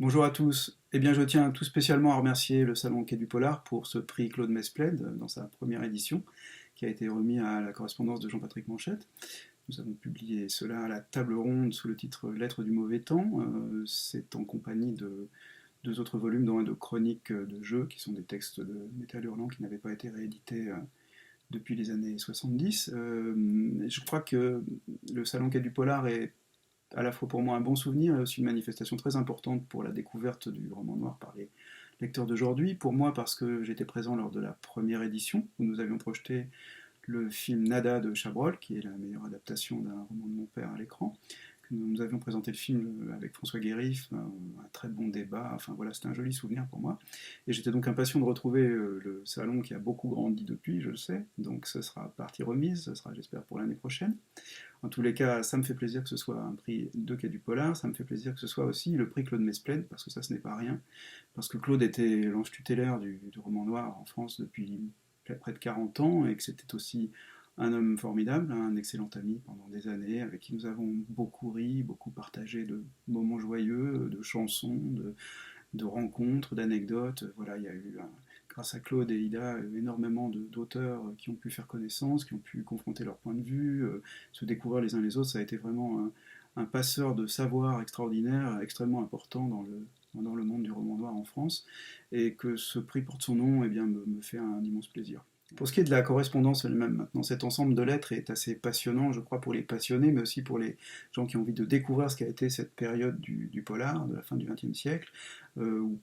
Bonjour à tous. Eh bien, je tiens tout spécialement à remercier le Salon Quai du Polar pour ce prix Claude Mesplède dans sa première édition, qui a été remis à la correspondance de Jean-Patrick Manchette. Nous avons publié cela à la table ronde sous le titre Lettres du mauvais temps. C'est en compagnie de deux autres volumes, dont un de chroniques de jeux, qui sont des textes de Métal Hurlant qui n'avaient pas été réédités depuis les années 70. Je crois que le Salon Quai du Polar est à la fois pour moi un bon souvenir et aussi une manifestation très importante pour la découverte du roman noir par les lecteurs d'aujourd'hui. Pour moi, parce que j'étais présent lors de la première édition, où nous avions projeté le film Nada de Chabrol, qui est la meilleure adaptation d'un roman de mon père à l'écran. Nous avions présenté le film avec François Guérif, un très bon débat, enfin voilà, c'était un joli souvenir pour moi. Et j'étais donc impatient de retrouver le salon qui a beaucoup grandi depuis, je le sais, donc ce sera partie remise, ce sera j'espère pour l'année prochaine. En tous les cas, ça me fait plaisir que ce soit un prix de Quai du Polar, ça me fait plaisir que ce soit aussi le prix Claude Mesplède, parce que ça ce n'est pas rien, parce que Claude était l'ange tutélaire du roman noir en France depuis près de 40 ans, et que c'était aussi un homme formidable, un excellent ami pendant des années, avec qui nous avons beaucoup ri, beaucoup partagé de moments joyeux, de chansons, de rencontres, d'anecdotes. Voilà, il y a eu, grâce à Claude et Ida, énormément d'auteurs qui ont pu faire connaissance, qui ont pu confronter leurs points de vue, se découvrir les uns les autres. Ça a été vraiment un passeur de savoir extraordinaire, extrêmement important dans le monde du roman noir en France. Et que ce prix porte son nom, eh bien, me fait un immense plaisir. Pour ce qui est de la correspondance elle-même, maintenant, cet ensemble de lettres est assez passionnant, je crois, pour les passionnés, mais aussi pour les gens qui ont envie de découvrir ce qu'a été cette période du polar, de la fin du XXe siècle,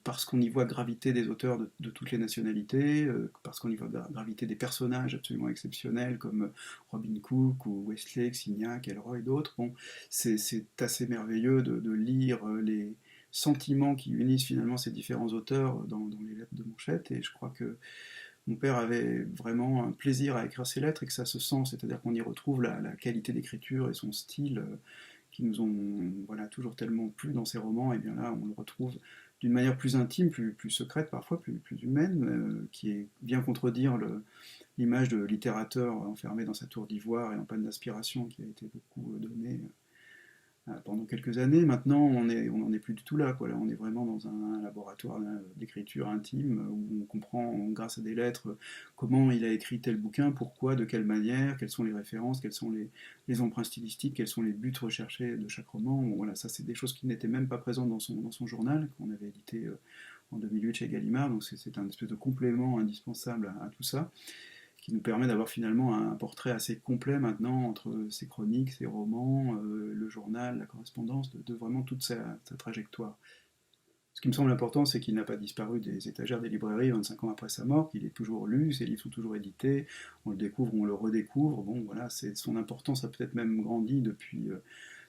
parce qu'on y voit gravité des auteurs de toutes les nationalités, parce qu'on y voit gravité des personnages absolument exceptionnels comme Robin Cook ou Westlake, Signac, Elroy et d'autres. Bon, c'est assez merveilleux de lire les sentiments qui unissent finalement ces différents auteurs dans les lettres de Manchette, et je crois que mon père avait vraiment un plaisir à écrire ses lettres et que ça se sent, c'est-à-dire qu'on y retrouve la qualité d'écriture et son style qui nous ont voilà, toujours tellement plu dans ses romans, et bien là on le retrouve d'une manière plus intime, plus secrète parfois, plus humaine, qui vient contredire l'image de littérateur enfermé dans sa tour d'ivoire et en panne d'aspiration qui a été beaucoup donnée pendant quelques années. Maintenant, on n'en est plus du tout là, quoi. Là, on est vraiment dans un laboratoire d'écriture intime où on comprend, grâce à des lettres, comment il a écrit tel bouquin, pourquoi, de quelle manière, quelles sont les références, quels sont les emprunts stylistiques, quels sont les buts recherchés de chaque roman. Bon, voilà, ça, c'est des choses qui n'étaient même pas présentes dans son journal, qu'on avait édité en 2008 chez Gallimard. Donc, c'est un espèce de complément indispensable à tout ça, qui nous permet d'avoir finalement un portrait assez complet maintenant entre ses chroniques, ses romans, le journal, la correspondance, de vraiment toute sa trajectoire. Ce qui me semble important, c'est qu'il n'a pas disparu des étagères des librairies 25 ans après sa mort, qu'il est toujours lu, ses livres sont toujours édités, on le découvre, on le redécouvre. Bon, voilà, son importance a peut-être même grandi depuis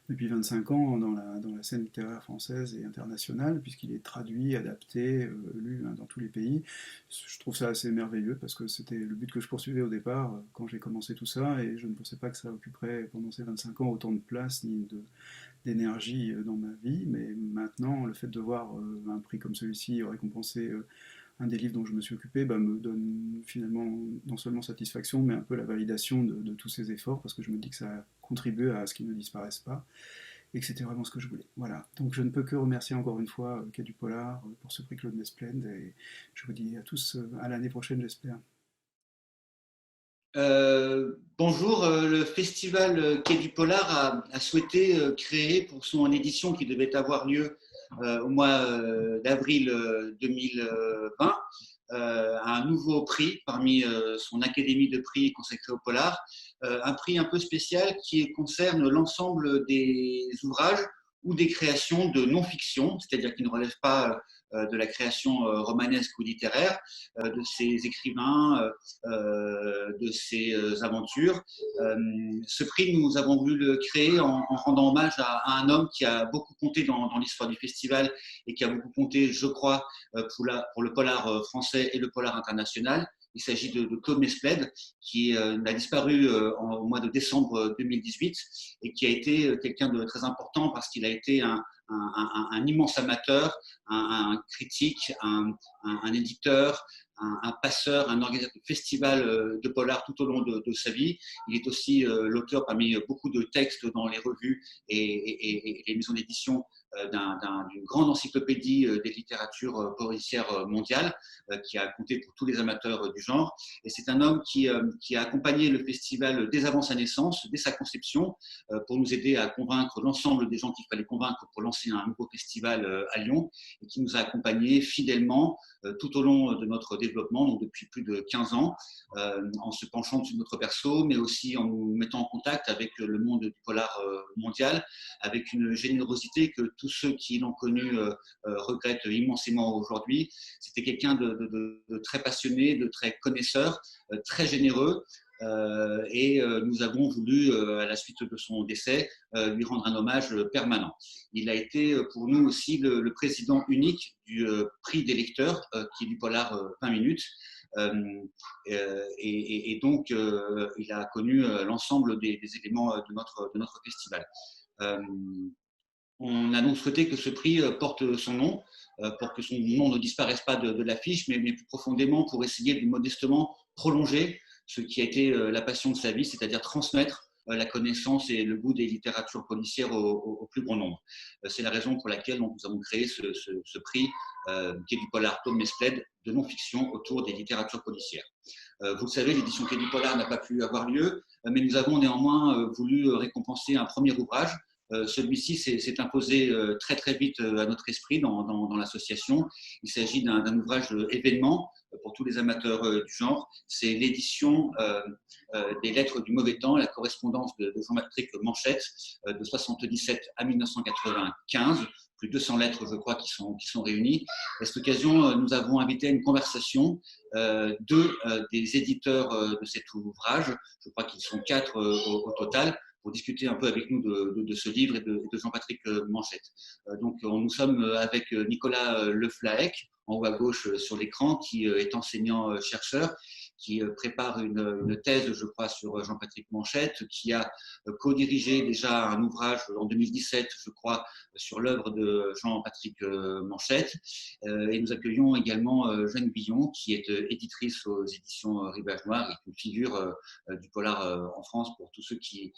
25 ans dans la scène littéraire française et internationale, puisqu'il est traduit, adapté, lu dans tous les pays. Je trouve ça assez merveilleux, parce que c'était le but que je poursuivais au départ, quand j'ai commencé tout ça, et je ne pensais pas que ça occuperait pendant ces 25 ans autant de place ni d'énergie dans ma vie. Mais maintenant, le fait de voir un prix comme celui-ci récompenser un des livres dont je me suis occupé me donne finalement non seulement satisfaction, mais un peu la validation de tous ces efforts, parce que je me dis que ça a contribué à ce qu'ils ne disparaissent pas, et que c'était vraiment ce que je voulais. Voilà, donc je ne peux que remercier encore une fois Quai du Polar pour ce prix Claude Mesplède, et je vous dis à tous à l'année prochaine, j'espère. Bonjour, le festival Quai du Polar a souhaité créer pour son édition qui devait avoir lieu au mois d'avril 2020 un nouveau prix parmi son académie de prix consacrée au polar, un prix un peu spécial qui concerne l'ensemble des ouvrages ou des créations de non-fiction, c'est-à-dire qui ne relèvent pas de la création romanesque ou littéraire, de ces écrivains, de ces aventures. Ce prix, nous avons voulu le créer en rendant hommage à un homme qui a beaucoup compté dans l'histoire du festival et qui a beaucoup compté, je crois, pour le polar français et le polar international. Il s'agit de Claude Mesplède, qui a disparu au mois de décembre 2018 et qui a été quelqu'un de très important parce qu'il a été un immense amateur, un critique, un éditeur, un passeur, un organisateur de festival de polar tout au long de sa vie. Il est aussi l'auteur parmi beaucoup de textes dans les revues et les maisons d'édition d'une grande encyclopédie des littératures policières mondiales qui a compté pour tous les amateurs du genre. Et c'est un homme qui a accompagné le festival dès avant sa naissance, dès sa conception, pour nous aider à convaincre l'ensemble des gens qu'il fallait convaincre pour lancer un nouveau festival à Lyon, et qui nous a accompagnés fidèlement tout au long de notre développement, donc depuis plus de 15 ans, en se penchant sur notre perso, mais aussi en nous mettant en contact avec le monde du polar mondial, avec une générosité que tous ceux qui l'ont connu regrettent immensément aujourd'hui. C'était quelqu'un de très passionné, de très connaisseur, très généreux. Nous avons voulu, à la suite de son décès, lui rendre un hommage permanent. Il a été pour nous aussi le président unique du prix des lecteurs, qui est du polar 20 minutes. Donc, il a connu l'ensemble des éléments de notre festival. On a donc souhaité que ce prix porte son nom, pour que son nom ne disparaisse pas de l'affiche, mais plus profondément pour essayer de modestement prolonger ce qui a été la passion de sa vie, c'est-à-dire transmettre la connaissance et le goût des littératures policières au plus grand nombre. C'est la raison pour laquelle nous avons créé ce prix qui est du polar Claude Mesplède de non-fiction autour des littératures policières. Vous le savez, l'édition Quai du Polar n'a pas pu avoir lieu, mais nous avons néanmoins voulu récompenser un premier ouvrage. Celui-ci s'est imposé très très vite à notre esprit dans l'association. Il s'agit d'un ouvrage événement pour tous les amateurs du genre. C'est l'édition des Lettres du mauvais temps, la correspondance de Jean-Patrick Manchette de 1977 à 1995. Plus de 200 lettres, je crois, qui sont réunies. À cette occasion, nous avons invité à une conversation des éditeurs de cet ouvrage. Je crois qu'ils sont 4 au total, pour discuter un peu avec nous de ce livre et de Jean-Patrick Manchette. Donc, nous sommes avec Nicolas Leflaec, en haut à gauche sur l'écran, qui est enseignant-chercheur, qui prépare une thèse, je crois, sur Jean-Patrick Manchette, qui a co-dirigé déjà un ouvrage en 2017, je crois, sur l'œuvre de Jean-Patrick Manchette. Et nous accueillons également Jeanne Billon, qui est éditrice aux éditions Rivage Noir et une figure du polar en France pour tous ceux qui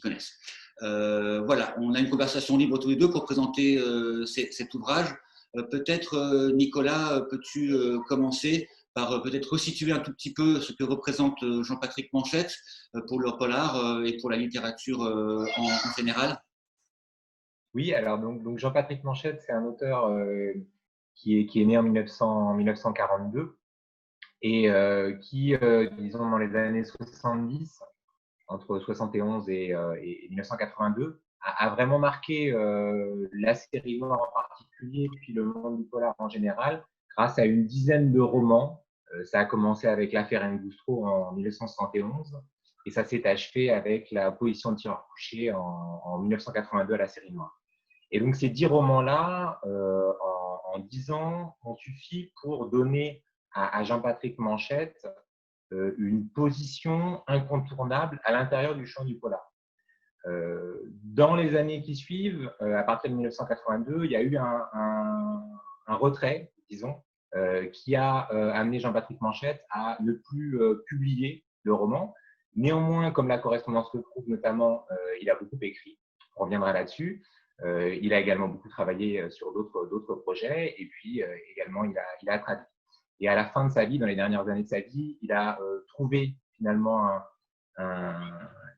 connaissent. Voilà, on a une conversation libre tous les deux pour présenter cet ouvrage. Peut-être, Nicolas, peux-tu commencer par peut-être resituer un tout petit peu ce que représente Jean-Patrick Manchette pour le polar et pour la littérature en général? Oui, alors donc Jean-Patrick Manchette, c'est un auteur qui est né en 1942 et qui, disons, dans les années 70, entre 71 et 1982, a vraiment marqué la série noire en particulier, puis le monde du polar en général, grâce à une dizaine de romans. Ça a commencé avec l'affaire Ngoustro en 1971 et ça s'est achevé avec la position de tireur couché en 1982 à la série noire. Et donc ces 10 romans-là, en 10 ans, ont suffi pour donner à Jean-Patrick Manchette une position incontournable à l'intérieur du champ du polar. Dans les années qui suivent, à partir de 1982, il y a eu un retrait, disons, qui a amené Jean-Patrick Manchette à ne plus publier le roman. Néanmoins, comme la correspondance le prouve notamment, il a beaucoup écrit, on reviendra là-dessus. Il a également beaucoup travaillé sur d'autres projets et puis également il a traduit. Et à la fin de sa vie, dans les dernières années de sa vie, il a trouvé finalement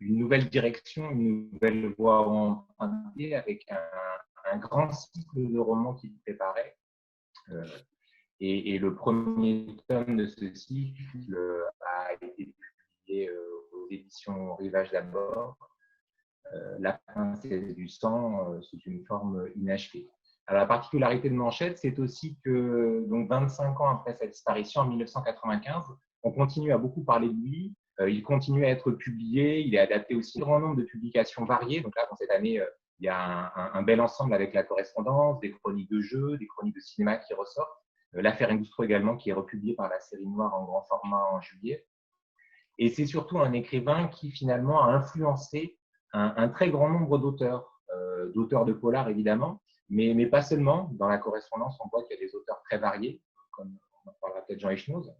une nouvelle direction, une nouvelle voie à emprunter avec un grand cycle de romans qu'il préparait. Et le premier tome de ce cycle a été publié aux éditions Rivage d'abord. La princesse du sang sous une forme inachevée. Alors, la particularité de Manchette, c'est aussi que donc 25 ans après sa disparition, en 1995, on continue à beaucoup parler de lui. Il continue à être publié. Il est adapté aussi à un grand nombre de publications variées. Donc là, dans cette année, il y a un bel ensemble avec la correspondance, des chroniques de jeux, des chroniques de cinéma qui ressortent. L'affaire Ngoustro également, qui est republiée par la série noire en grand format en juillet. Et c'est surtout un écrivain qui finalement a influencé un très grand nombre d'auteurs de polar évidemment, mais pas seulement. Dans la correspondance, on voit qu'il y a des auteurs très variés, comme on en parlera peut-être, Jean Echnoz.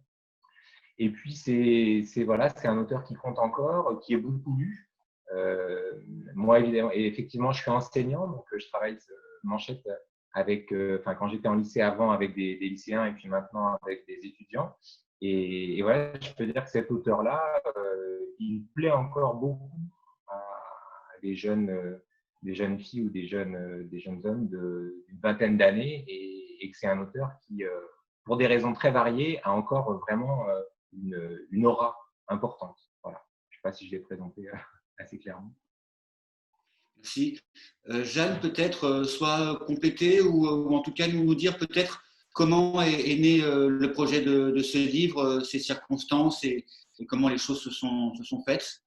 Et puis, c'est un auteur qui compte encore, qui est beaucoup lu. Moi, évidemment, et effectivement, je suis enseignant, donc je travaille Manchette avec, quand j'étais en lycée avant avec des lycéens et puis maintenant avec des étudiants. Et voilà, je peux dire que cet auteur-là, il plaît encore beaucoup à des jeunes filles ou des jeunes hommes d'une vingtaine d'années et que c'est un auteur qui, pour des raisons très variées, a encore vraiment une aura importante. Voilà. Je ne sais pas si je l'ai présenté assez clairement. Merci. Jeanne, peut-être soit compléter ou en tout cas nous dire peut-être comment est né le projet de ce livre, ses circonstances et comment les choses se sont faites.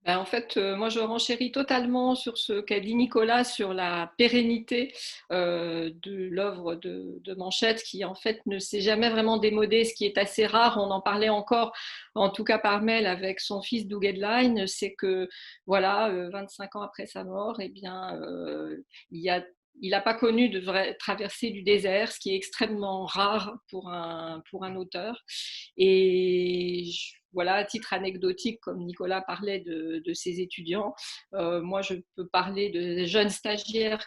Ben, en fait, moi, je renchéris totalement sur ce qu'a dit Nicolas sur la pérennité de l'œuvre de Manchette, qui en fait ne s'est jamais vraiment démodée, ce qui est assez rare. On en parlait encore, en tout cas par mail, avec son fils Doug Edline, c'est que voilà, 25 ans après sa mort, eh bien, il n'a pas connu de vraie traversée du désert, ce qui est extrêmement rare pour un auteur. Et voilà, à titre anecdotique, comme Nicolas parlait de ses étudiants, moi je peux parler de jeunes stagiaires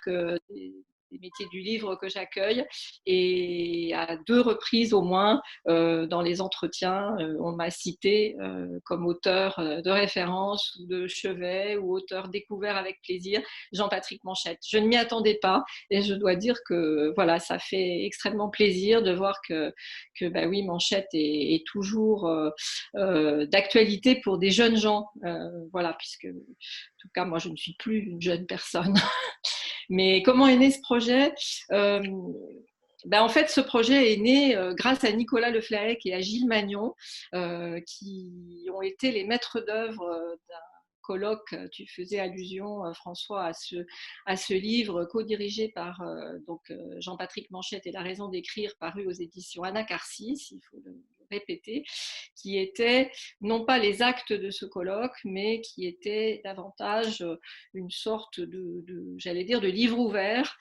des métiers du livre que j'accueille, et à 2 reprises au moins dans les entretiens, on m'a cité comme auteur de référence ou de chevet ou auteur découvert avec plaisir, Jean-Patrick Manchette. Je ne m'y attendais pas et je dois dire que voilà, ça fait extrêmement plaisir de voir que bah oui, Manchette est toujours d'actualité pour des jeunes gens, voilà, puisque en tout cas moi je ne suis plus une jeune personne. Mais comment est né ce projet? Ben en fait, ce projet est né grâce à Nicolas Le Flaec et à Gilles Magnon, qui ont été les maîtres d'œuvre d'un colloque. Tu faisais allusion, François, à ce livre co-dirigé par Jean-Patrick Manchette et La raison d'écrire, paru aux éditions Anacarsis, il faut le répéter, qui était non pas les actes de ce colloque, mais qui était davantage une sorte j'allais dire, de livre ouvert.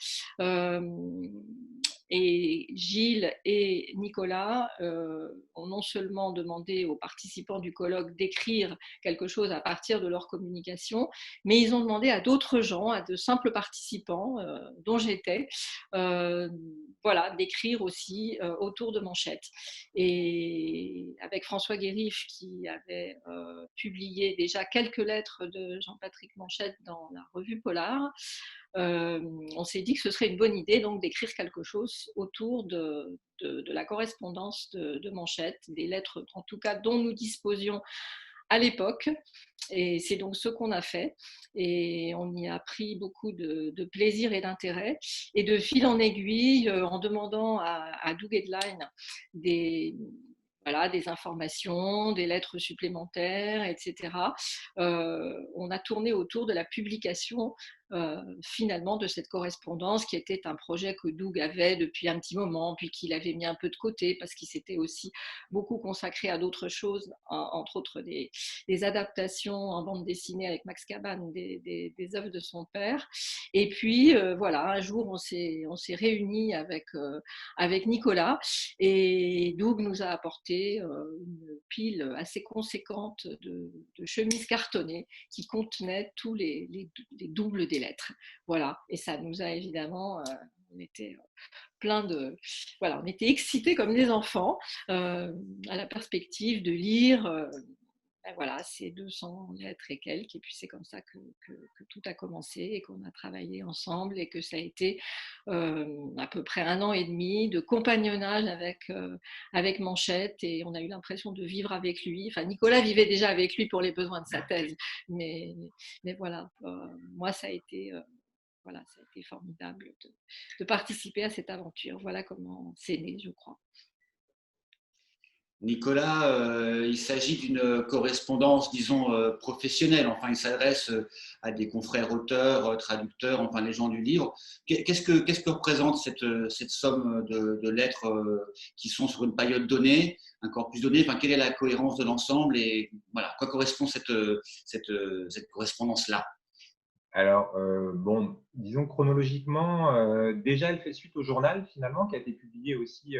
Et Gilles et Nicolas ont non seulement demandé aux participants du colloque d'écrire quelque chose à partir de leur communication, mais ils ont demandé à d'autres gens, à de simples participants, dont j'étais, voilà, d'écrire aussi autour de Manchette. Et avec François Guérif, qui avait publié déjà quelques lettres de Jean-Patrick Manchette dans la revue Polar, on s'est dit que ce serait une bonne idée donc d'écrire quelque chose autour de la correspondance de Manchette, des lettres en tout cas dont nous disposions à l'époque. Et c'est donc ce qu'on a fait. Et on y a pris beaucoup de plaisir et d'intérêt. Et de fil en aiguille, en demandant à Doug Edline des informations, des lettres supplémentaires, etc. On a tourné autour de la publication finalement de cette correspondance, qui était un projet que Doug avait depuis un petit moment, puis qu'il avait mis un peu de côté parce qu'il s'était aussi beaucoup consacré à d'autres choses, entre autres des adaptations en bande dessinée avec Max Cabane des œuvres de son père. Et puis voilà, un jour on s'est réunis avec Nicolas, et Doug nous a apporté une pile assez conséquente de chemises cartonnées qui contenaient tous les doubles des lettres. Voilà, et ça nous a évidemment, on était voilà, on était excités comme des enfants à la perspective de lire voilà, ces 200 lettres et quelques. Et puis c'est comme ça que tout a commencé et qu'on a travaillé ensemble, et que ça a été à peu près 1 an et demi de compagnonnage avec Manchette, et on a eu l'impression de vivre avec lui. Enfin, Nicolas vivait déjà avec lui pour les besoins de sa thèse, mais voilà, moi ça a été formidable de participer à cette aventure. Voilà comment c'est né, je crois. Nicolas, il s'agit d'une correspondance, disons, professionnelle. Enfin, il s'adresse à des confrères auteurs, traducteurs, enfin les gens du livre. Qu'est-ce que représente cette somme de lettres qui sont sur une période donnée, un corpus donné? Enfin, quelle est la cohérence de l'ensemble et voilà, à quoi correspond cette correspondance-là? Alors, bon, disons chronologiquement, déjà elle fait suite au journal finalement qui a été publié aussi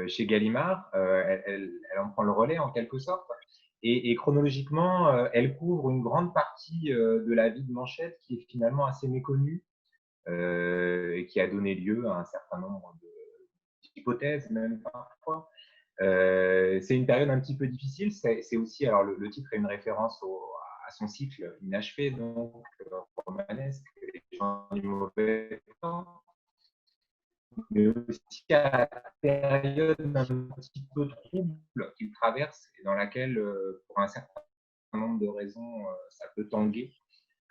chez Gallimard. Elle en prend le relais en quelque sorte. Et chronologiquement, elle couvre une grande partie de la vie de Manchette qui est finalement assez méconnue et qui a donné lieu à un certain nombre d'hypothèses, même parfois. C'est une période un petit peu difficile. C'est aussi, alors le titre est une référence à son cycle inachevé, donc romanesque, Les gens du mauvais temps, mais aussi à la période un petit peu trouble qu'il traverse et dans laquelle, pour un certain nombre de raisons, ça peut tanguer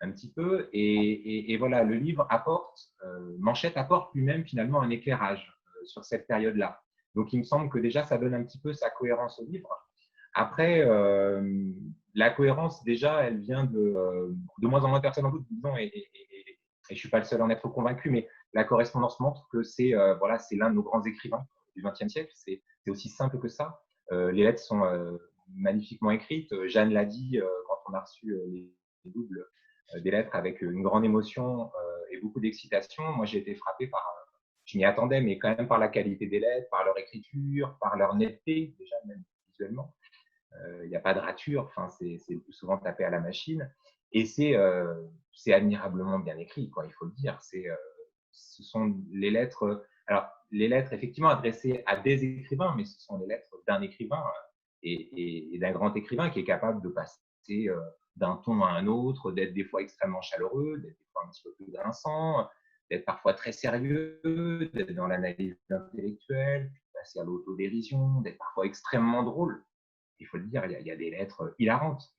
un petit peu. Et voilà, le livre apporte, Manchette apporte lui-même finalement un éclairage sur cette période-là. Donc il me semble que déjà ça donne un petit peu sa cohérence au livre. Après, la cohérence déjà, elle vient de moins en moins de personnes en doute, disons, et je ne suis pas le seul à en être convaincu, mais la correspondance montre que c'est voilà, c'est l'un de nos grands écrivains du XXe siècle. C'est aussi simple que ça. Les lettres sont magnifiquement écrites. Jeanne l'a dit quand on a reçu les doubles des lettres avec une grande émotion et beaucoup d'excitation. Moi, j'ai été frappé par, je m'y attendais, mais quand même par la qualité des lettres, par leur écriture, par leur netteté, déjà même visuellement. Il n'y a pas de rature, enfin, c'est souvent tapé à la machine. Et c'est admirablement bien écrit, quoi, il faut le dire. Ce sont les lettres, alors les lettres effectivement adressées à des écrivains, mais ce sont les lettres d'un écrivain et d'un grand écrivain qui est capable de passer d'un ton à un autre, d'être des fois extrêmement chaleureux, d'être des fois un petit peu plus grinçant, d'être parfois très sérieux, d'être dans l'analyse intellectuelle, de passer à l'autodérision, d'être parfois extrêmement drôle. Il faut le dire, il y a des lettres hilarantes.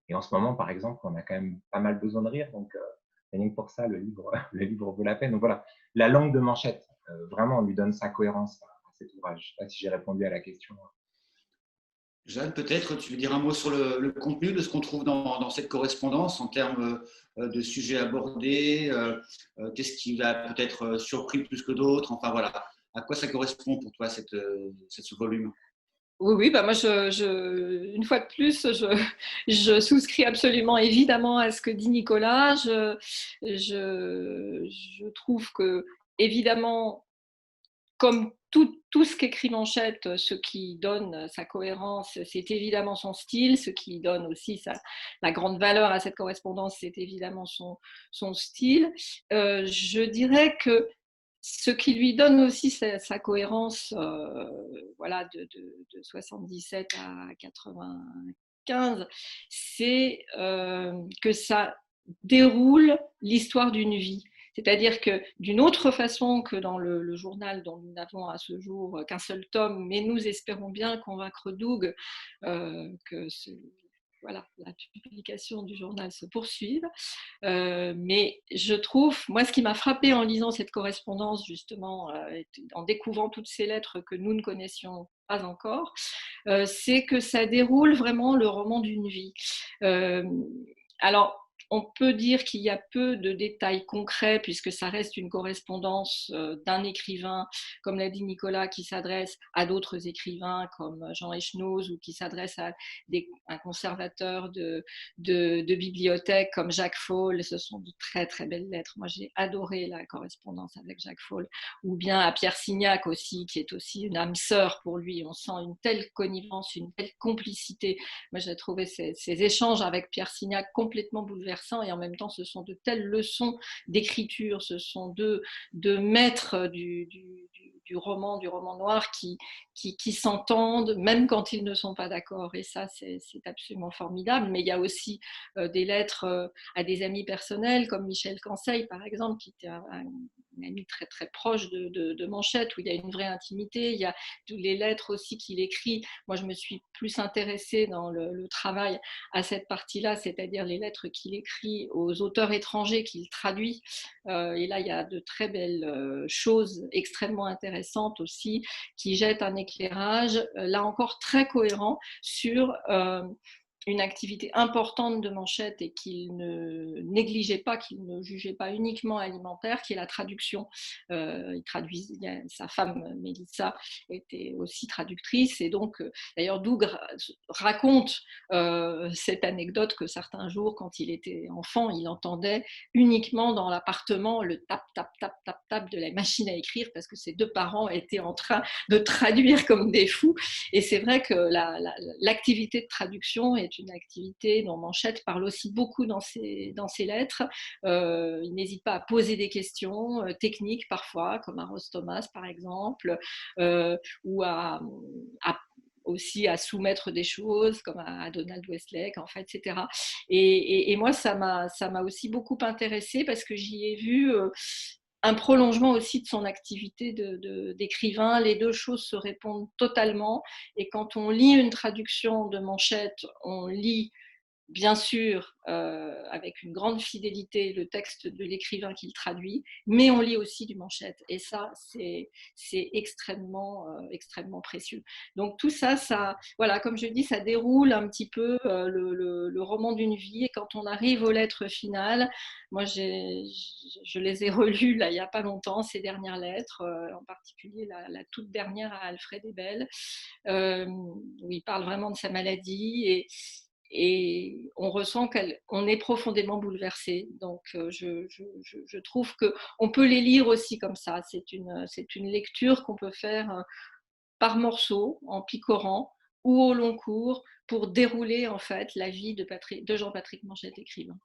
Et en ce moment, par exemple, on a quand même pas mal besoin de rire, donc rien que pour ça, le livre, le livre vaut la peine. Donc voilà, la langue de Manchette, vraiment, lui donne sa cohérence à cet ouvrage. Je ne sais pas si j'ai répondu à la question. Jeanne, peut-être tu veux dire un mot sur le contenu de ce qu'on trouve dans cette correspondance en termes de sujets abordés, qu'est-ce qui va peut-être surpris plus que d'autres, enfin voilà, à quoi ça correspond pour toi ce volume? Oui, oui, bah moi, une fois de plus, je souscris absolument évidemment à ce que dit Nicolas. Je trouve que, évidemment, comme tout ce qu'écrit Manchette, ce qui donne sa cohérence, c'est évidemment son style. Ce qui donne aussi la grande valeur à cette correspondance, c'est évidemment son style. Je dirais que ce qui lui donne aussi sa cohérence, voilà, de 77 à 95, c'est que ça déroule l'histoire d'une vie. C'est-à-dire que d'une autre façon que dans le journal dont nous n'avons à ce jour qu'un seul tome, mais nous espérons bien convaincre Doug que voilà, la publication du journal se poursuive. Mais je trouve, moi, ce qui m'a frappé en lisant cette correspondance, justement, en découvrant toutes ces lettres que nous ne connaissions pas encore, c'est que ça déroule vraiment le roman d'une vie. Alors, on peut dire qu'il y a peu de détails concrets puisque ça reste une correspondance d'un écrivain, comme l'a dit Nicolas, qui s'adresse à d'autres écrivains comme Jean Echenoz ou qui s'adresse à un conservateur de bibliothèque comme Jacques Faul. Ce sont de très très belles lettres. Moi, j'ai adoré la correspondance avec Jacques Faul. Ou bien à Pierre Signac aussi, qui est aussi une âme sœur pour lui. On sent une telle connivence, une telle complicité. Moi, j'ai trouvé ces échanges avec Pierre Signac complètement bouleversants et en même temps, ce sont de telles leçons d'écriture, ce sont deux maîtres du roman noir qui s'entendent, même quand ils ne sont pas d'accord. Et ça, c'est absolument formidable. Mais il y a aussi des lettres à des amis personnels, comme Michel Canseil, par exemple, qui était un ami très, très proche de Manchette, où il y a une vraie intimité. Il y a toutes les lettres aussi qu'il écrit. Moi, je me suis plus intéressée dans le travail à cette partie-là, c'est-à-dire les lettres qu'il écrit aux auteurs étrangers qu'il traduit. Et là, il y a de très belles choses extrêmement intéressantes aussi, qui jettent un éclairage, là encore très cohérent, sur une activité importante de Manchette et qu'il ne négligeait pas, qu'il ne jugeait pas uniquement alimentaire, qui est la traduction. Sa femme, Mélissa, était aussi traductrice. Et donc, d'ailleurs, Doug raconte cette anecdote que certains jours, quand il était enfant, il entendait uniquement dans l'appartement le tap, tap, tap, tap, tap de la machine à écrire parce que ses deux parents étaient en train de traduire comme des fous. Et c'est vrai que l'activité de traduction est une activité dont Manchette parle aussi beaucoup dans ses lettres. Il n'hésite pas à poser des questions techniques parfois, comme à Ross Thomas par exemple, ou aussi à soumettre des choses comme à Donald Westlake, en fait, etc. Et moi, ça m'a aussi beaucoup intéressée parce que j'y ai vu un prolongement aussi de son activité d'écrivain. Les deux choses se répondent totalement. Et quand on lit une traduction de Manchette, on lit bien sûr avec une grande fidélité le texte de l'écrivain qui le traduit, mais on lit aussi du Manchette. Et ça, c'est extrêmement, extrêmement précieux. Donc tout ça, voilà, comme je dis, ça déroule un petit peu le roman d'une vie. Et quand on arrive aux lettres finales, moi, je les ai relues là, il n'y a pas longtemps, ces dernières lettres, en particulier la toute dernière à Alfred Ebel, où il parle vraiment de sa maladie. Et on ressent qu'on est profondément bouleversé. Donc, je trouve qu'on peut les lire aussi comme ça. C'est une lecture qu'on peut faire par morceaux, en picorant, ou au long cours, pour dérouler en fait la vie de Jean-Patrick Manchette, écrivain.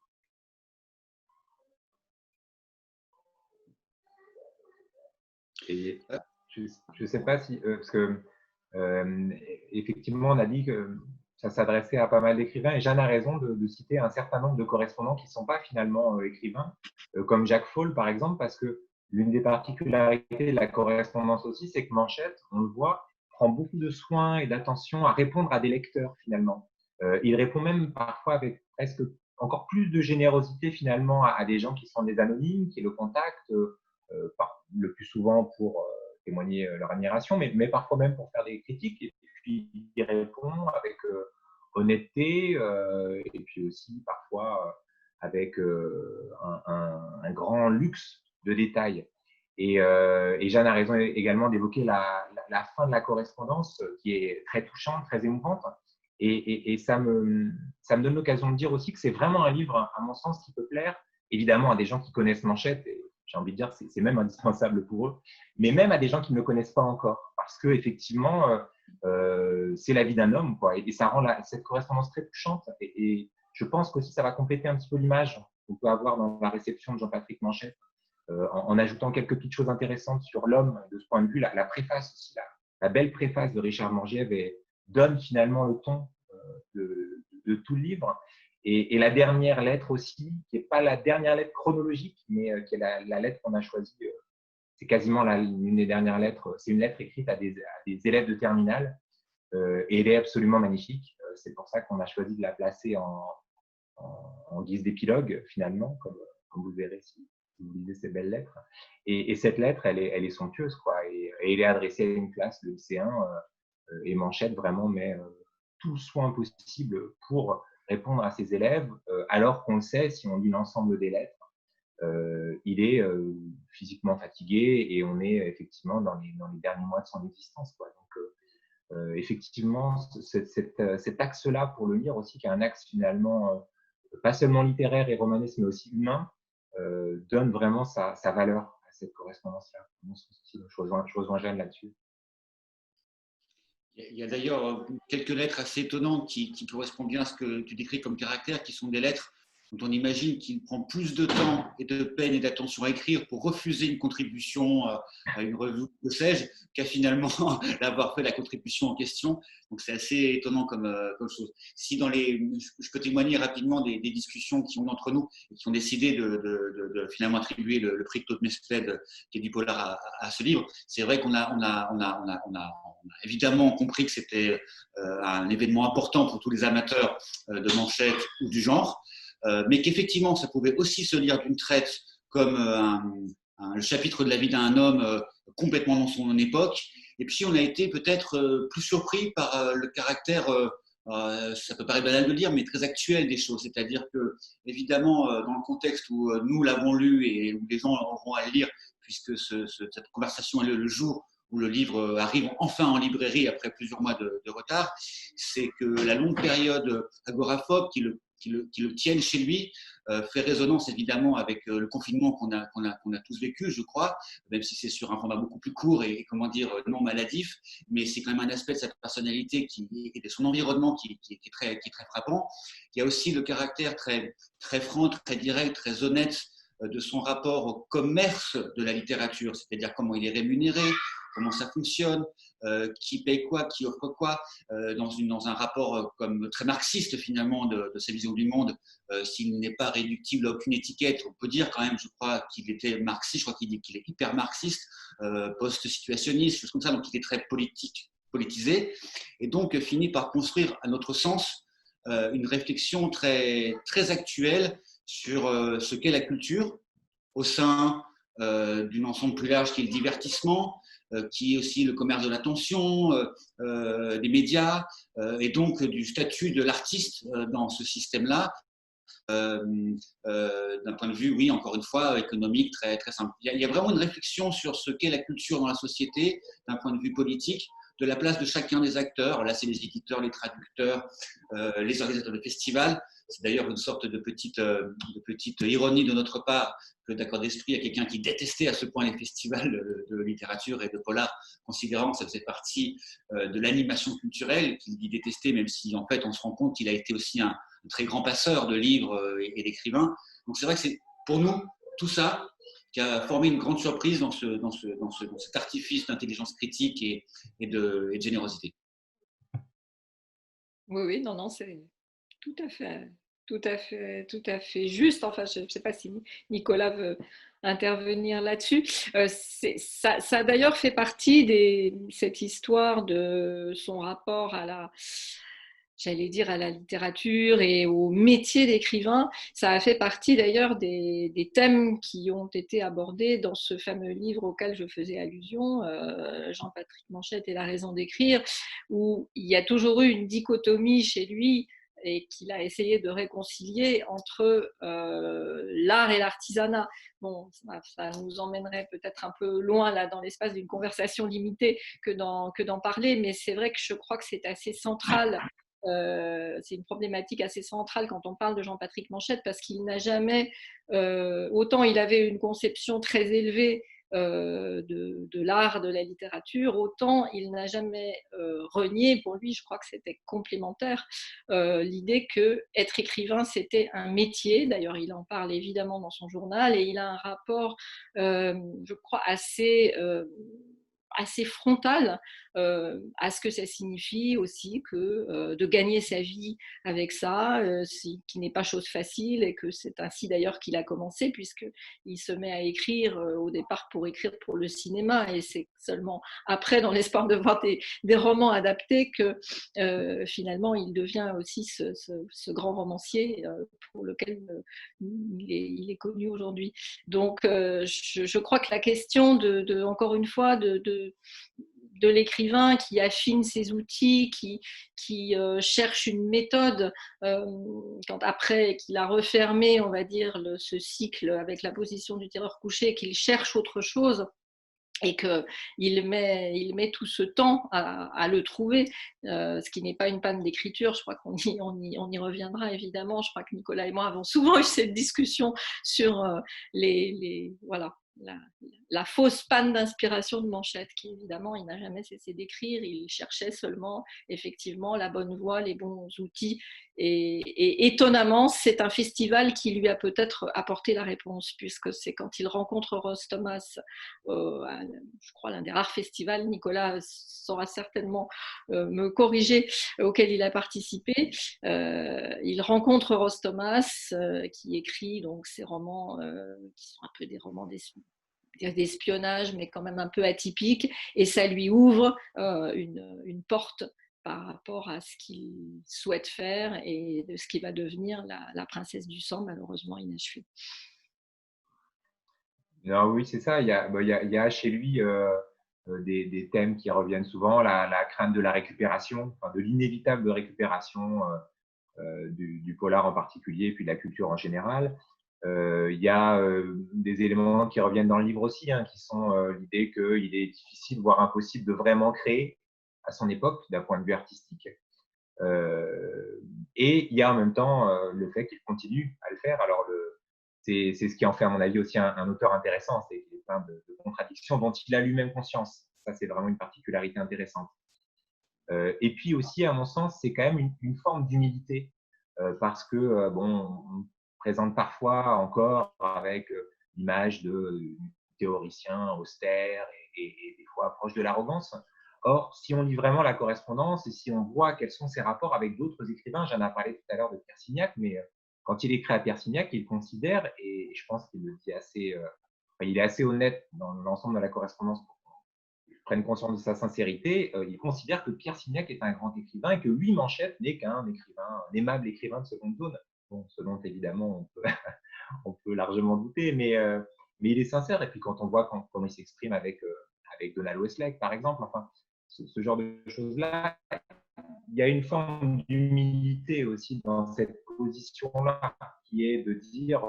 Et je ne sais pas si, parce que effectivement, on a dit que ça s'adressait à pas mal d'écrivains, et Jeanne a raison de citer un certain nombre de correspondants qui ne sont pas finalement écrivains, comme Jacques Faul par exemple, parce que l'une des particularités de la correspondance aussi, c'est que Manchette, on le voit, prend beaucoup de soin et d'attention à répondre à des lecteurs finalement. Il répond même parfois avec presque encore plus de générosité finalement à des gens qui sont des anonymes, qui le contactent, le plus souvent pour témoigner leur admiration, mais parfois même pour faire des critiques. Et puis, il répond avec honnêteté et puis aussi parfois avec un grand luxe de détails. Et Jeanne a raison également d'évoquer la fin de la correspondance qui est très touchante, très émouvante. Et ça me donne l'occasion de dire aussi que c'est vraiment un livre, à mon sens, qui peut plaire évidemment à des gens qui connaissent Manchette. Et j'ai envie de dire, c'est même indispensable pour eux, mais même à des gens qui ne le connaissent pas encore, parce que effectivement, c'est la vie d'un homme, quoi, et ça rend cette correspondance très touchante. Et je pense qu'aussi ça va compléter un petit peu l'image qu'on peut avoir dans la réception de Jean-Patrick Manchette, en ajoutant quelques petites choses intéressantes sur l'homme de ce point de vue. La préface aussi, la belle préface de Richard Morgiev donne finalement le ton de tout le livre. Et la dernière lettre aussi, qui n'est pas la dernière lettre chronologique, mais qui est la lettre qu'on a choisie, c'est quasiment l'une des dernières lettres. C'est une lettre écrite à des élèves de terminale, et elle est absolument magnifique. C'est pour ça qu'on a choisi de la placer en guise d'épilogue, finalement, comme vous verrez si vous lisez ces belles lettres. Et cette lettre, elle est somptueuse, quoi. Et elle est adressée à une classe de lycéens, et Manchette vraiment met tout soin possible pour répondre à ses élèves, alors qu'on le sait, si on lit l'ensemble des lettres, il est physiquement fatigué et on est effectivement dans les derniers mois de son existence, quoi. Donc, effectivement, cet axe-là pour le lire aussi, qui est un axe finalement pas seulement littéraire et romanesque, mais aussi humain, donne vraiment sa valeur à cette correspondance-là. Je rejoins Jeanne là-dessus. Il y a d'ailleurs quelques lettres assez étonnantes qui correspondent bien à ce que tu décris comme caractère, qui sont des lettres dont on imagine qu'il prend plus de temps et de peine et d'attention à écrire pour refuser une contribution à une revue, que sais-je, qu'à finalement d'avoir fait la contribution en question. Donc c'est assez étonnant comme chose. Si je peux témoigner rapidement des discussions qui ont entre nous et qui ont décidé de finalement attribuer le prix Claude Mesplède, qui est du polar, à ce livre, c'est vrai qu'on a évidemment compris que c'était un événement important pour tous les amateurs de Manchette ou du genre. Mais qu'effectivement, ça pouvait aussi se lire d'une traite comme le chapitre de la vie d'un homme complètement dans son époque. Et puis, on a été peut-être plus surpris par le caractère ça peut paraître banal de le dire, mais très actuel des choses. C'est-à-dire que, évidemment, dans le contexte où nous l'avons lu et où les gens auront à le lire, puisque cette conversation a lieu le jour où le livre arrive enfin en librairie après plusieurs mois de retard, c'est que la longue période agoraphobe qui le tienne chez lui fait résonance évidemment avec le confinement qu'on a tous vécu, je crois, même si c'est sur un format beaucoup plus court et comment dire, non maladif, mais c'est quand même un aspect de sa personnalité et de son environnement qui est très frappant. Il y a aussi le caractère très franc, très direct, très honnête de son rapport au commerce de la littérature, c'est-à-dire comment il est rémunéré, comment ça fonctionne, qui paye quoi, qui offre quoi, dans un rapport comme très marxiste finalement de sa vision du monde. S'il n'est pas réductible à aucune étiquette, on peut dire quand même, je crois qu'il était marxiste, je crois qu'il dit qu'il est hyper marxiste, post-situationniste, choses comme ça, donc il est très politisé, et donc finit par construire, à notre sens, une réflexion très actuelle sur ce qu'est la culture au sein d'une ensemble plus large qui est le divertissement, qui est aussi le commerce de l'attention, des médias, et donc du statut de l'artiste dans ce système-là, d'un point de vue, oui, encore une fois, économique, très simple. Il y a vraiment une réflexion sur ce qu'est la culture dans la société, d'un point de vue politique, de la place de chacun des acteurs. Là, c'est les éditeurs, les traducteurs, les organisateurs de festivals. C'est d'ailleurs une sorte de petite ironie de notre part que d'accorder d'esprit à quelqu'un qui détestait à ce point les festivals de littérature et de polar, considérant que ça faisait partie de l'animation culturelle, qu'il dit détester, même si en fait on se rend compte qu'il a été aussi un très grand passeur de livres et d'écrivains. Donc c'est vrai que c'est pour nous tout ça qui a formé une grande surprise dans cet artifice d'intelligence critique et de générosité. Oui, non, c'est tout à fait, tout à fait juste. Enfin, je ne sais pas si Nicolas veut intervenir là-dessus. Ça d'ailleurs fait partie cette histoire de son rapport à j'allais dire, à la littérature et au métier d'écrivain. Ça a fait partie d'ailleurs des thèmes qui ont été abordés dans ce fameux livre auquel je faisais allusion, Jean-Patrick Manchette et la raison d'écrire, où il y a toujours eu une dichotomie chez lui et qu'il a essayé de réconcilier entre l'art et l'artisanat. Bon, ça nous emmènerait peut-être un peu loin là dans l'espace d'une conversation limitée que d'en parler, mais c'est vrai que je crois que c'est assez central. C'est une problématique assez centrale quand on parle de Jean-Patrick Manchette parce qu'il n'a jamais, autant il avait une conception très élevée de l'art, de la littérature, autant il n'a jamais renié, pour lui je crois que c'était complémentaire, l'idée que être écrivain c'était un métier. D'ailleurs il en parle évidemment dans son journal et il a un rapport je crois assez frontal à ce que ça signifie aussi que de gagner sa vie avec ça, qui n'est pas chose facile et que c'est ainsi d'ailleurs qu'il a commencé puisqu'il se met à écrire au départ pour écrire pour le cinéma et c'est seulement après dans l'espoir de voir des romans adaptés que finalement il devient aussi ce grand romancier pour lequel il est connu aujourd'hui. Donc je crois que la question encore une fois de l'écrivain qui affine ses outils, qui cherche une méthode, quand après qu'il a refermé, on va dire, ce cycle avec la position du terreur couché, qu'il cherche autre chose et qu'il met tout ce temps à le trouver, ce qui n'est pas une panne d'écriture. Je crois qu'on y reviendra évidemment. Je crois que Nicolas et moi avons souvent eu cette discussion sur voilà, la fausse panne d'inspiration de Manchette, qui évidemment, il n'a jamais cessé d'écrire. Il cherchait seulement, effectivement, la bonne voie, les bons outils. Et étonnamment, c'est un festival qui lui a peut-être apporté la réponse, puisque c'est quand il rencontre Ross Thomas, je crois l'un des rares festivals, Nicolas saura certainement me corriger, auquel il a participé. Il rencontre Ross Thomas, qui écrit donc ces romans qui sont un peu des romans d'espionnage, mais quand même un peu atypiques, et ça lui ouvre une porte par rapport à ce qu'il souhaite faire et de ce qui va devenir la princesse du sang, malheureusement inachevée. Non, oui, c'est ça. Il y a chez lui des thèmes qui reviennent souvent, la crainte de la récupération, enfin, de l'inévitable récupération du polar en particulier, puis de la culture en général. Il y a des éléments qui reviennent dans le livre aussi, hein, qui sont l'idée qu'il est difficile, voire impossible, de vraiment créer à son époque, d'un point de vue artistique. Et il y a en même temps le fait qu'il continue à le faire. Alors, c'est ce qui en fait, à mon avis, aussi un auteur intéressant, c'est qu'il est plein de contradictions dont il a lui-même conscience. Ça, c'est vraiment une particularité intéressante. Et puis aussi, à mon sens, c'est quand même une forme d'humilité, parce que, bon, on présente parfois encore avec l'image de théoricien austère et des fois proche de l'arrogance. Or, si on lit vraiment la correspondance et si on voit quels sont ses rapports avec d'autres écrivains, j'en ai parlé tout à l'heure de Pierre Signac, mais quand il écrit à Pierre Signac, il considère, et je pense qu'il le dit assez, il est assez honnête dans l'ensemble de la correspondance pour qu'on prenne conscience de sa sincérité, il considère que Pierre Signac est un grand écrivain et que lui, Manchette, n'est qu'un écrivain, un aimable écrivain de seconde zone. Bon, ce dont évidemment on peut largement douter, mais il est sincère. Et puis quand on voit comment il s'exprime avec Donald Westlake, par exemple, enfin, ce genre de choses-là, il y a une forme d'humilité aussi dans cette position-là, qui est de dire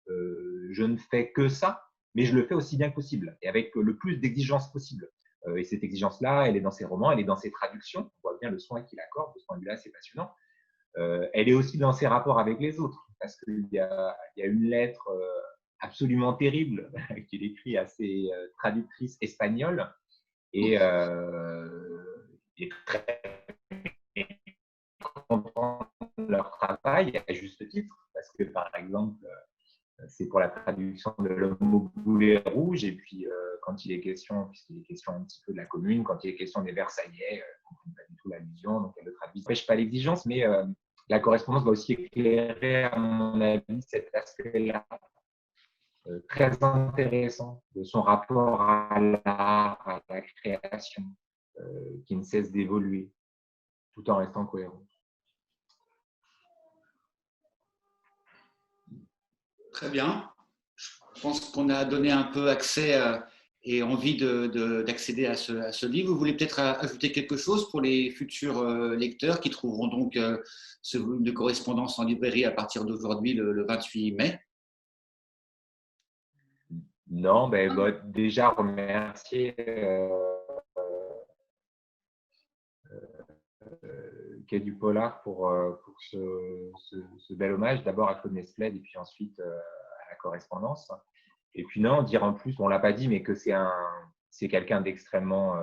je ne fais que ça, mais je le fais aussi bien que possible et avec le plus d'exigence possible. Et cette exigence-là, elle est dans ses romans, elle est dans ses traductions. On voit bien le soin qu'il accorde. De ce point de vue-là, c'est passionnant. Elle est aussi dans ses rapports avec les autres, parce qu'il y a une lettre absolument terrible qu'il écrit à ses traductrices espagnoles et il est très content de leur travail, à juste titre, parce que par exemple, c'est pour la traduction de L'homme au boulet rouge, et puis quand il est question, puisqu'il est question un petit peu de la commune, quand il est question des Versaillais, on ne comprend pas du tout l'allusion, donc elle le traduit. Ça n'empêche pas l'exigence, mais la correspondance va aussi éclairer, à mon avis, cet aspect-là très intéressant de son rapport à l'art, à la création, qui ne cesse d'évoluer, tout en restant cohérent. Très bien. Je pense qu'on a donné un peu accès et envie d'accéder à ce livre. Vous voulez peut-être ajouter quelque chose pour les futurs lecteurs qui trouveront donc ce volume de correspondance en librairie à partir d'aujourd'hui, le 28 mai? Non, déjà remercier Quai du Polar pour ce bel hommage, d'abord à Claude Mesplède et puis ensuite à la correspondance. Et puis non, dire en plus, on ne l'a pas dit, mais que c'est quelqu'un d'extrêmement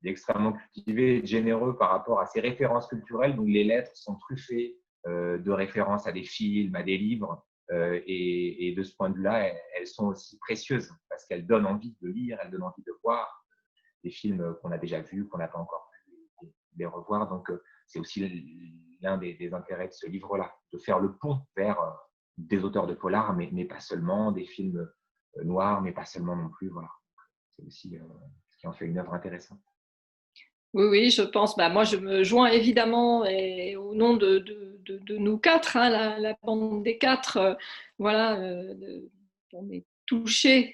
cultivé et généreux par rapport à ses références culturelles, donc les lettres sont truffées de références à des films, à des livres, et de ce point de vue-là, elles sont aussi précieuses parce qu'elles donnent envie de lire, elles donnent envie de voir des films qu'on a déjà vus, qu'on n'a pas encore vus, les revoir. Donc c'est aussi l'un des intérêts de ce livre-là, de faire le pont vers des auteurs de polar, mais pas seulement, des films noirs, mais pas seulement non plus. Voilà. C'est aussi ce qui en fait une œuvre intéressante. Oui, oui, je pense. Moi, je me joins évidemment au nom de nous quatre, hein, la bande des quatre. Voilà, on est touchés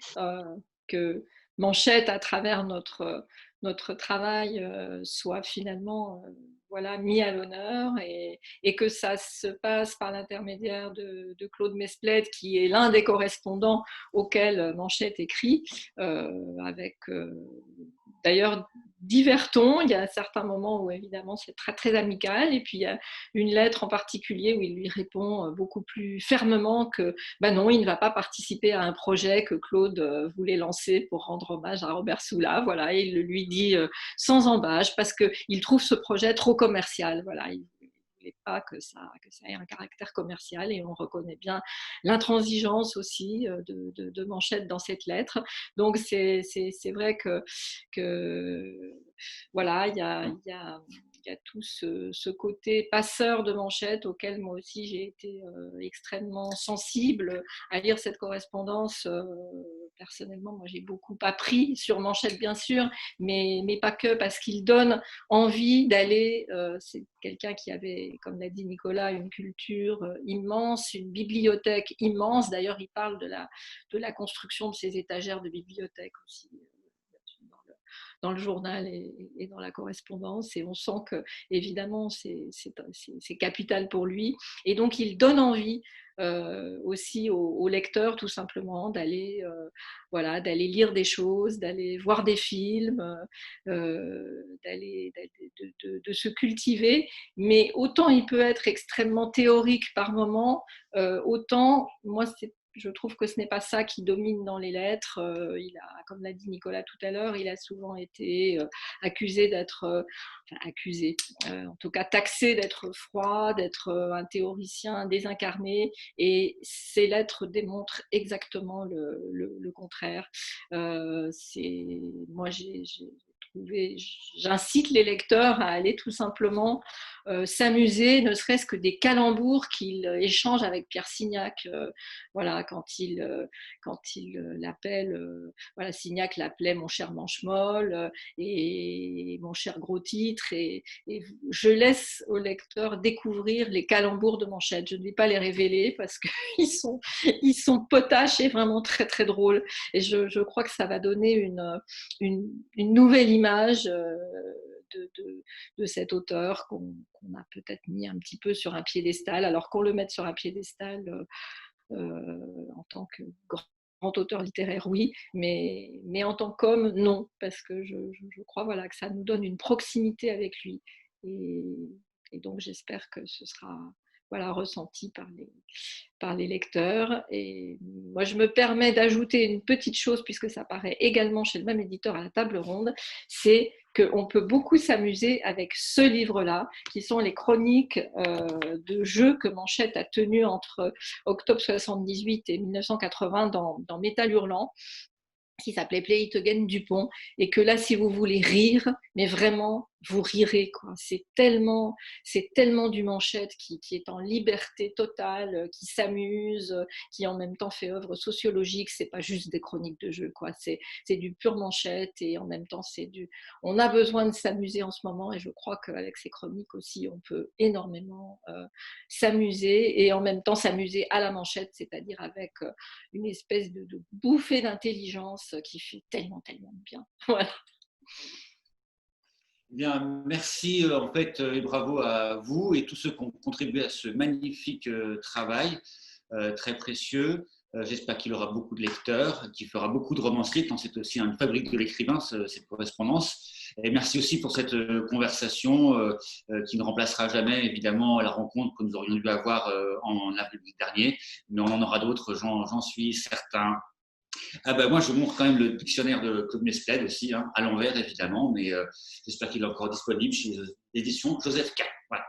que Manchette, à travers notre travail, soit finalement voilà, mis à l'honneur et que ça se passe par l'intermédiaire de Claude Mesplède, qui est l'un des correspondants auxquels Manchette écrit, avec d'ailleurs divers tons. Il y a certains moments où évidemment c'est très très amical, et puis il y a une lettre en particulier où il lui répond beaucoup plus fermement que non, il ne va pas participer à un projet que Claude voulait lancer pour rendre hommage à Robert Soula. Voilà, et il le lui dit sans embâche parce qu'il trouve ce projet trop commercial. Voilà, il ne voulait pas que ça ait un caractère commercial, et on reconnaît bien l'intransigeance aussi de Manchette dans cette lettre. Donc c'est vrai que voilà, il y a tout ce côté passeur de Manchette auquel moi aussi j'ai été extrêmement sensible à lire cette correspondance. Personnellement, moi j'ai beaucoup appris sur Manchette bien sûr, mais pas que, parce qu'il donne envie d'aller. C'est quelqu'un qui avait, comme l'a dit Nicolas, une culture immense, une bibliothèque immense. D'ailleurs, il parle de la construction de ces étagères de bibliothèque aussi dans le journal et dans la correspondance. Et on sent que, évidemment, c'est capital pour lui. Et donc, il donne envie aussi aux lecteurs, tout simplement, d'aller d'aller lire des choses, d'aller voir des films, de se cultiver. Mais autant il peut être extrêmement théorique par moment, autant, moi, je trouve que ce n'est pas ça qui domine dans les lettres. Comme l'a dit Nicolas tout à l'heure, il a souvent été accusé d'être, en tout cas taxé d'être froid, d'être un théoricien désincarné. Et ces lettres démontrent exactement le contraire. Moi, j'incite les lecteurs à aller tout simplement s'amuser, ne serait-ce que des calembours qu'il échange avec Pierre Signac. Quand il l'appelle, Signac l'appelait mon cher Manchemolle et mon cher Gros Titre. Et je laisse au lecteur découvrir les calembours de Manchette. Je ne vais pas les révéler parce qu'ils sont potaches et vraiment très très drôles. Et je crois que ça va donner une nouvelle image de cet auteur qu'on a peut-être mis un petit peu sur un piédestal, alors qu'on le mette sur un piédestal en tant que grand auteur littéraire, oui, mais en tant qu'homme, non, parce que je crois que ça nous donne une proximité avec lui. Et donc, j'espère que ce sera ressenti par les lecteurs. Et moi, je me permets d'ajouter une petite chose, puisque ça paraît également chez le même éditeur à la table ronde, c'est qu'on peut beaucoup s'amuser avec ce livre-là, qui sont les chroniques de jeux que Manchette a tenues entre octobre 78 et 1980 dans Métal Hurlant, qui s'appelait Play It Again Dupont, et que là, si vous voulez rire, mais vraiment, vous rirez, quoi. C'est tellement du Manchette qui est en liberté totale, qui s'amuse, qui en même temps fait œuvre sociologique. C'est pas juste des chroniques de jeu, quoi. C'est du pur Manchette, et en même temps, on a besoin de s'amuser en ce moment, et je crois qu'avec ces chroniques aussi, on peut énormément s'amuser, et en même temps s'amuser à la Manchette, c'est-à-dire avec une espèce de bouffée d'intelligence qui fait tellement, tellement bien. Voilà. Bien, merci en fait et bravo à vous et tous ceux qui ont contribué à ce magnifique travail très précieux. J'espère qu'il aura beaucoup de lecteurs, qu'il fera beaucoup de romanciers, quand c'est aussi une fabrique de l'écrivain, cette correspondance. Et merci aussi pour cette conversation qui ne remplacera jamais évidemment la rencontre que nous aurions dû avoir en avril dernier, mais on en aura d'autres, j'en suis certain. Moi, je montre quand même le dictionnaire de Claude Mesplède aussi, à l'envers évidemment, mais j'espère qu'il est encore disponible chez l'édition Joseph K. Voilà.